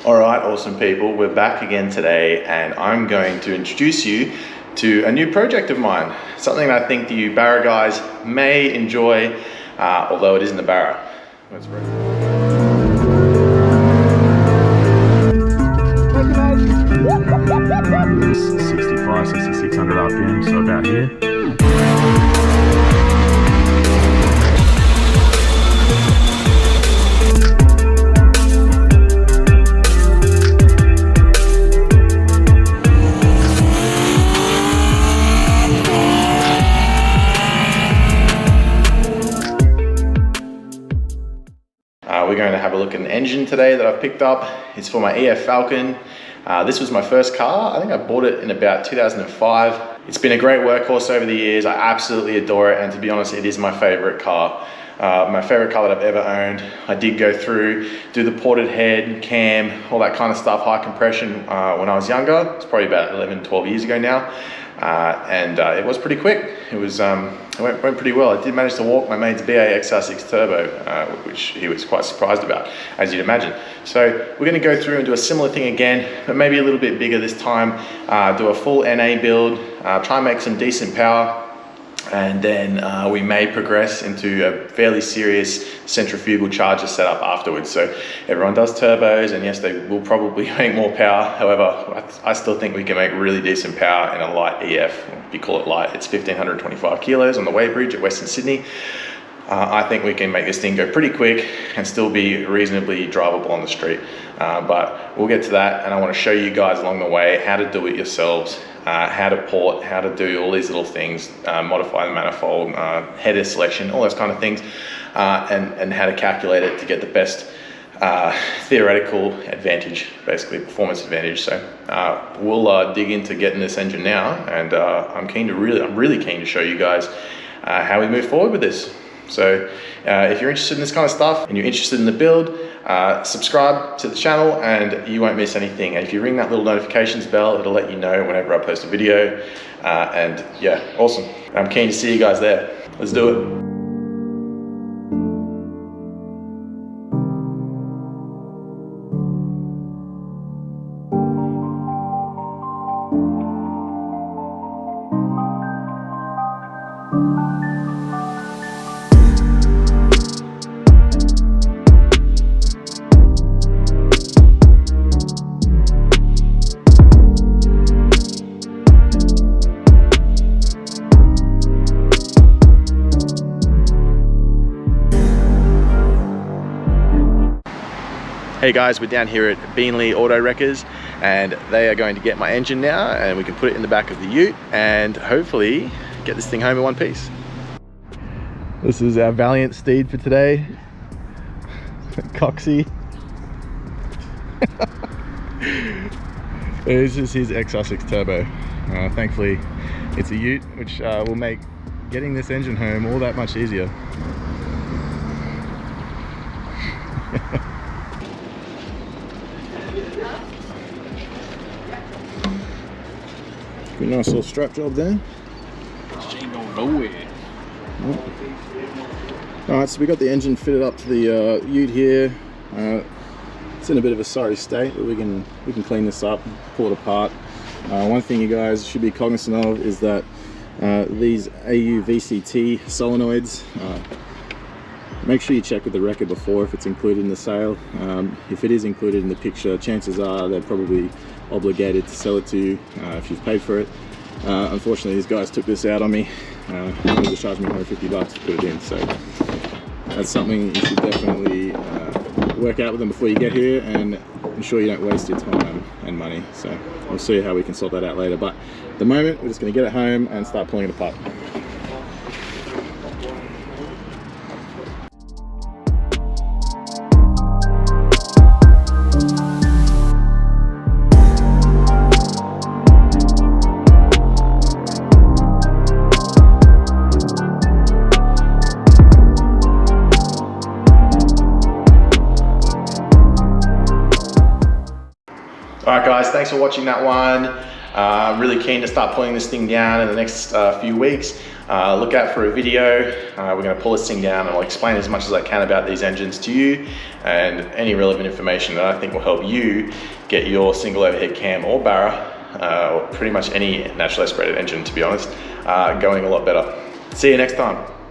All right, awesome people, we're back again today and I'm going to introduce you to a new project of mine, something that I think the you Barra guys may enjoy, although it isn't a Barra. Let's roll. 65, 6600 RPM, so about here. We're going to have a look at an engine today that I've picked up. It's for my EF Falcon. This was my first car. I think I bought it in about 2005. It's been a great workhorse over the years. I absolutely adore it, and to be honest, it is my favorite car. My favorite car that I've ever owned. I did go through, do the ported head, cam, all that kind of stuff, high compression when I was younger. It's probably about 11, 12 years ago now. It was pretty quick. It went pretty well. I did manage to walk my mate's XR6 Turbo, which he was quite surprised about, as you'd imagine. So we're going to go through and do a similar thing again, but maybe a little bit bigger this time. Do a full NA build, try and make some decent power, and then we may progress into a fairly serious centrifugal charger setup afterwards. So everyone does turbos, and yes, they will probably make more power. However, I still think we can make really decent power in a light EF. If you call it light, it's 1525 kilos on the weighbridge at Western Sydney. I think we can make this thing go pretty quick and still be reasonably drivable on the street. But we'll get to that, and I want to show you guys along the way how to do it yourselves, how to port, how to do all these little things, modify the manifold, header selection, all those kind of things, and how to calculate it to get the best theoretical advantage, basically performance advantage. So we'll dig into getting this engine now, and I'm really keen to show you guys how we move forward with this. So if you're interested in this kind of stuff and you're interested in the build, subscribe to the channel and you won't miss anything. And if you ring that little notifications bell, it'll let you know whenever I post a video. And yeah, awesome. I'm keen to see you guys there. Let's do it. Hey guys, we're down here at Beanley Auto Wreckers, and they are going to get my engine now, and we can put it in the back of the ute and hopefully get this thing home in one piece. This is our valiant steed for today, Coxie. This is his XR6 Turbo. Thankfully it's a ute, which will make getting this engine home all that much easier. Nice little strap job there. She ain't going nowhere. Alright, so we got the engine fitted up to the ute here. It's in a bit of a sorry state, but we can clean this up, pull it apart. One thing you guys should be cognizant of is that these AU VCT solenoids, make sure you check with the wrecker before if it's included in the sale. If it is included in the picture, chances are they're probably obligated to sell it to you if you've paid for it. Unfortunately, these guys took this out on me. They just charged me $150 to put it in, so that's something you should definitely work out with them before you get here and ensure you don't waste your time and money. So we'll see how we can sort that out later, but at the moment we're just going to get it home and start pulling it apart. Alright guys, thanks for watching that one. I'm really keen to start pulling this thing down in the next few weeks. Look out for a video. We're going to pull this thing down and I'll explain as much as I can about these engines to you and any relevant information that I think will help you get your single overhead cam or barra, or pretty much any naturally aspirated engine, to be honest, going a lot better. See you next time.